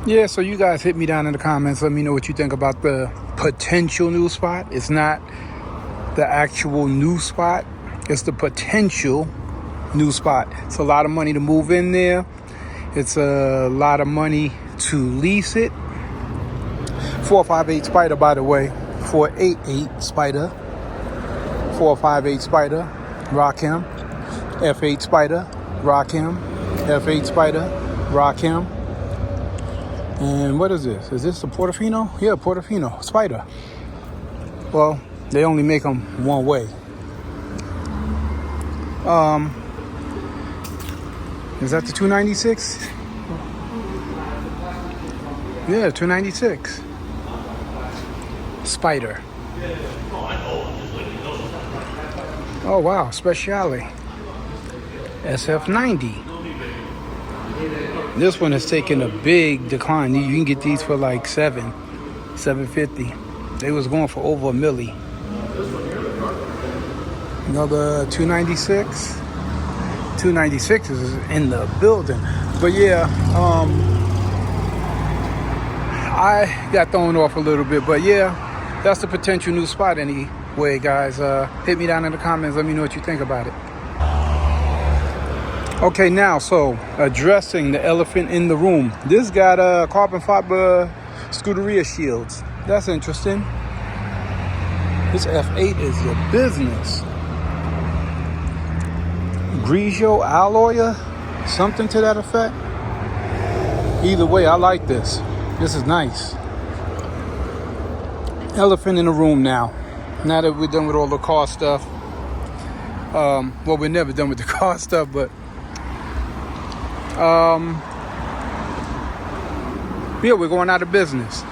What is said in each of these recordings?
Yeah, so you guys hit me down in the comments. Let me know what you think about the potential new spot. It's not the actual new spot. It's the potential new spot. It's a lot of money to move in there. It's a lot of money to lease it. 458 Spider, by the way. 488 Spider. 458 Spider. Rock him. F8 Spider. Rock him. F8 Spider. Rock him. And what is this? Is this a Portofino? Yeah, Portofino. Spider. Well, they only make them one way. Is that the 296? Yeah, 296. Spider. Oh wow, Speciale. SF90. This one has taken a big decline. You can get these for like $750. They was going for over $1 million. Another 296. 296 is in the building. But yeah, I got thrown off a little bit. But yeah, that's the potential new spot anyway, guys. Hit me down in the comments. Let me know what you think about it. Okay, now, so addressing the elephant in the room. This got carbon fiber Scuderia shields. That's interesting. This F8 is your business. Grigio alloy, something to that effect. Either way, I like this. This is nice. Elephant in the room now. Now that we're done with all the car stuff. Well, we're never done with the car stuff, but yeah, we're going out of business.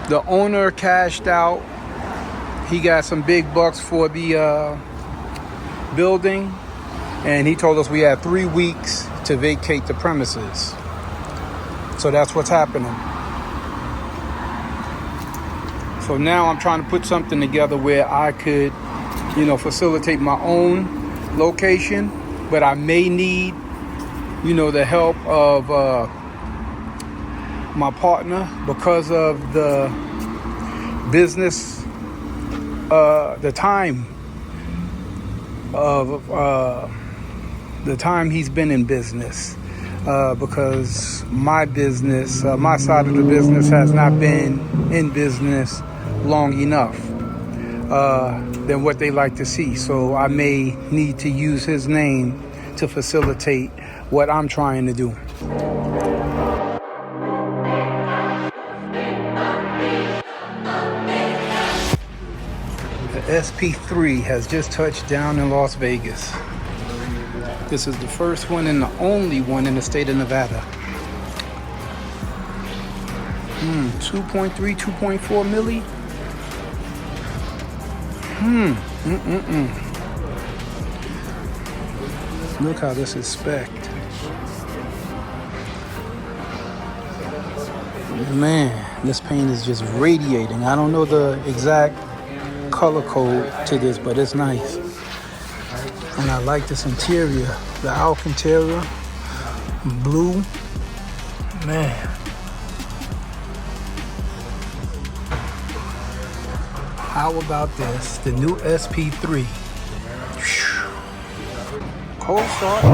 The owner cashed out. He got some big bucks for the building, and he told us we had 3 weeks to vacate the premises. So that's what's happening. So now I'm trying to put something together where I could, facilitate my own location, but I may need, the help of my partner because of the business, the time he's been in business, because my business, my side of the business has not been in business long enough than what they like to see. So I may need to use his name to facilitate what I'm trying to do. The SP3 has just touched down in Las Vegas. This is the first one and the only one in the state of Nevada. 2.3, 2.4 milli. Look how this is spec'd. Man, this paint is just radiating. I don't know the exact color code to this, but it's nice. And I like this interior, the Alcantara blue. Man. How about this? The new SP3. Cold start.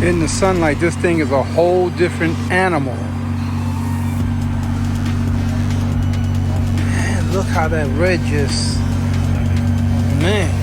In the sunlight, this thing is a whole different animal. Man, look how that red just, man.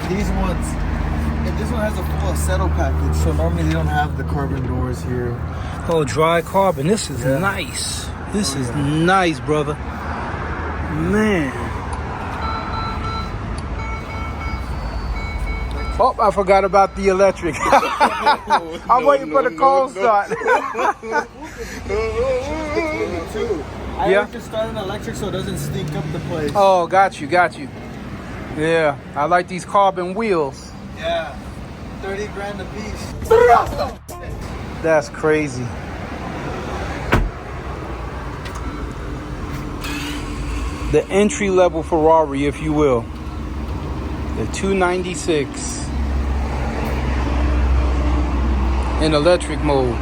These ones, and this one has a full settle package, so normally they don't have the carbon doors here. Oh, dry carbon. This is nice. This is nice, brother. Man. Oh, I forgot about the electric. I'm waiting for the cold start. I like to start an electric so it doesn't stink up the place. Oh, got you, got you. Yeah, I like these carbon wheels. Yeah, 30 grand a piece. That's crazy. The entry-level Ferrari, if you will. The 296 in electric mode.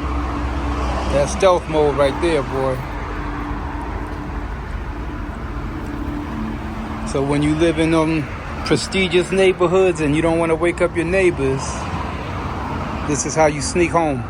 That's stealth mode right there, boy. So when you live in them prestigious neighborhoods and you don't want to wake up your neighbors, this is how you sneak home.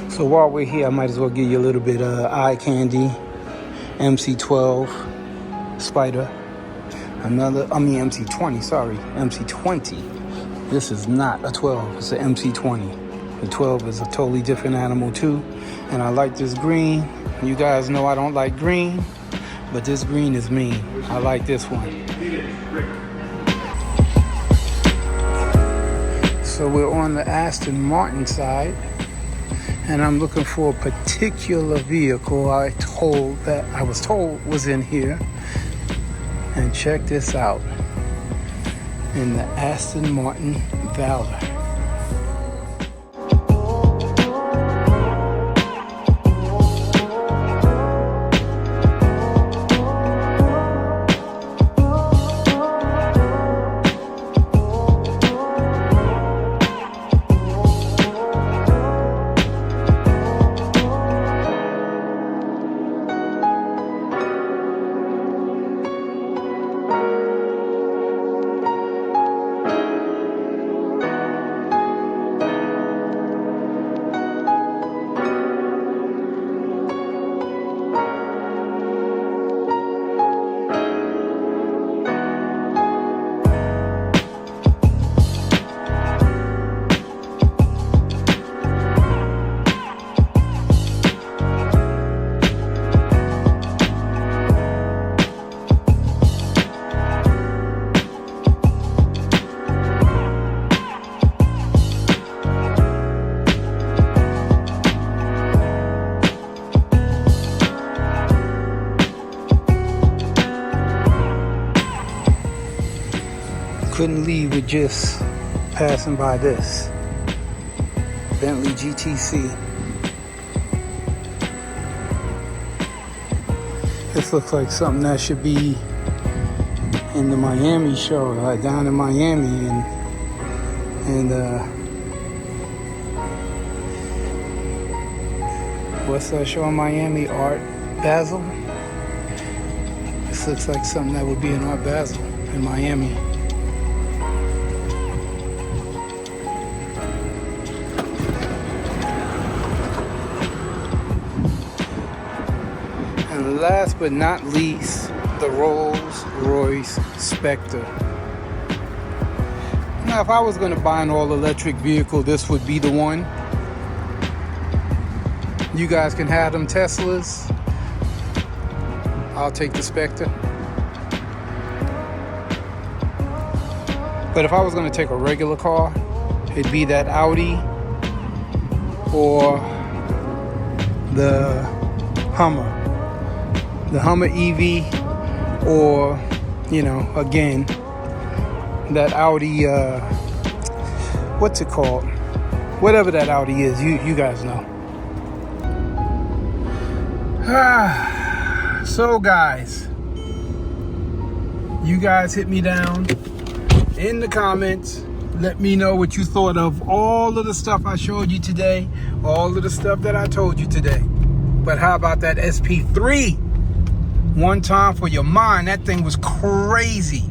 So while we're here, I might as well give you a little bit of eye candy. MC12 Spider. MC20, sorry. MC20. This is not a 12, it's an MC20. The 12 is a totally different animal too. And I like this green. You guys know I don't like green, but this green is mean. I like this one. So we're on the Aston Martin side. And I'm looking for a particular vehicle I was told was in here. And check this out. In the Aston Martin Valor. couldn't leave with just passing by this Bentley GTC. This looks like something that should be in the Miami show, like down in Miami, and what's that show in Miami? Art Basel? This looks like something that would be in Art Basel in Miami. And last but not least, the Rolls-Royce Spectre. Now, if I was going to buy an all-electric vehicle, this would be the one. You guys can have them Teslas. I'll take the Spectre. But if I was going to take a regular car, it'd be that Audi or the Hummer. The Hummer EV, or, you know, again, that Audi, what's it called? Whatever that Audi is, you guys know. So guys, you guys hit me down in the comments. Let me know what you thought of all of the stuff I showed you today, all of the stuff that I told you today. But how about that SP3? One time for your mind, that thing was crazy.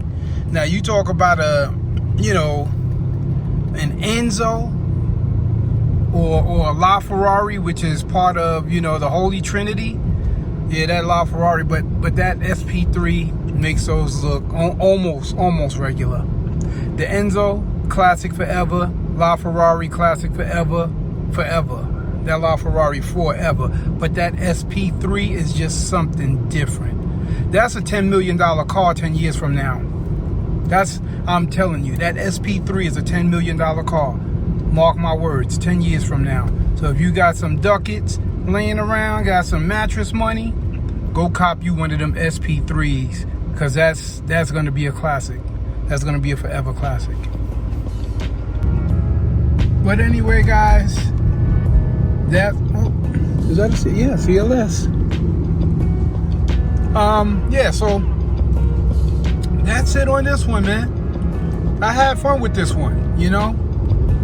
Now you talk about an Enzo or a LaFerrari, which is part of, the Holy Trinity. Yeah, that LaFerrari, but that SP3 makes those look almost regular. The Enzo, classic forever. LaFerrari, classic forever. That LaFerrari forever. But that SP3 is just something different. That's a $10 million car 10 years from now. I'm telling you, that SP3 is a $10 million car. Mark my words, 10 years from now. So if you got some ducats laying around, got some mattress money, go cop you one of them SP3s, because that's going to be a classic. That's going to be a forever classic. But anyway, guys, is that a CLS? Yeah, so that's it on this one, man. I had fun with this one,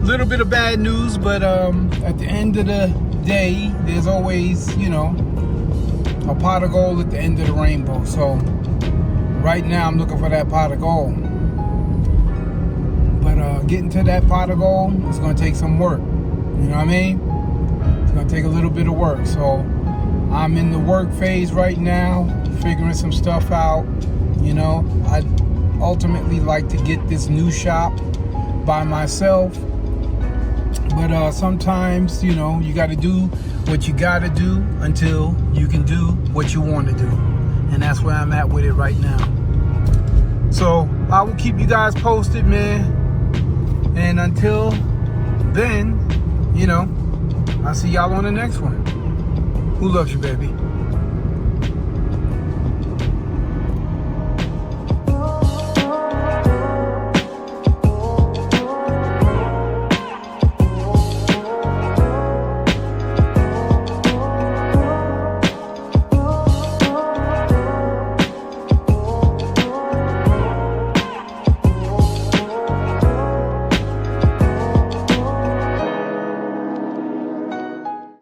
little bit of bad news, but at the end of the day, there's always, a pot of gold at the end of the rainbow. So right now I'm looking for that pot of gold, but getting to that pot of gold, it's going to take some work. You know what I mean? It's going to take a little bit of work. So I'm in the work phase right now, figuring some stuff out. I ultimately like to get this new shop by myself, but sometimes, you got to do what you got to do until you can do what you want to do, and that's where I'm at with it right now. So I will keep you guys posted, man, and until then, I'll see y'all on the next one. Who loves you, baby?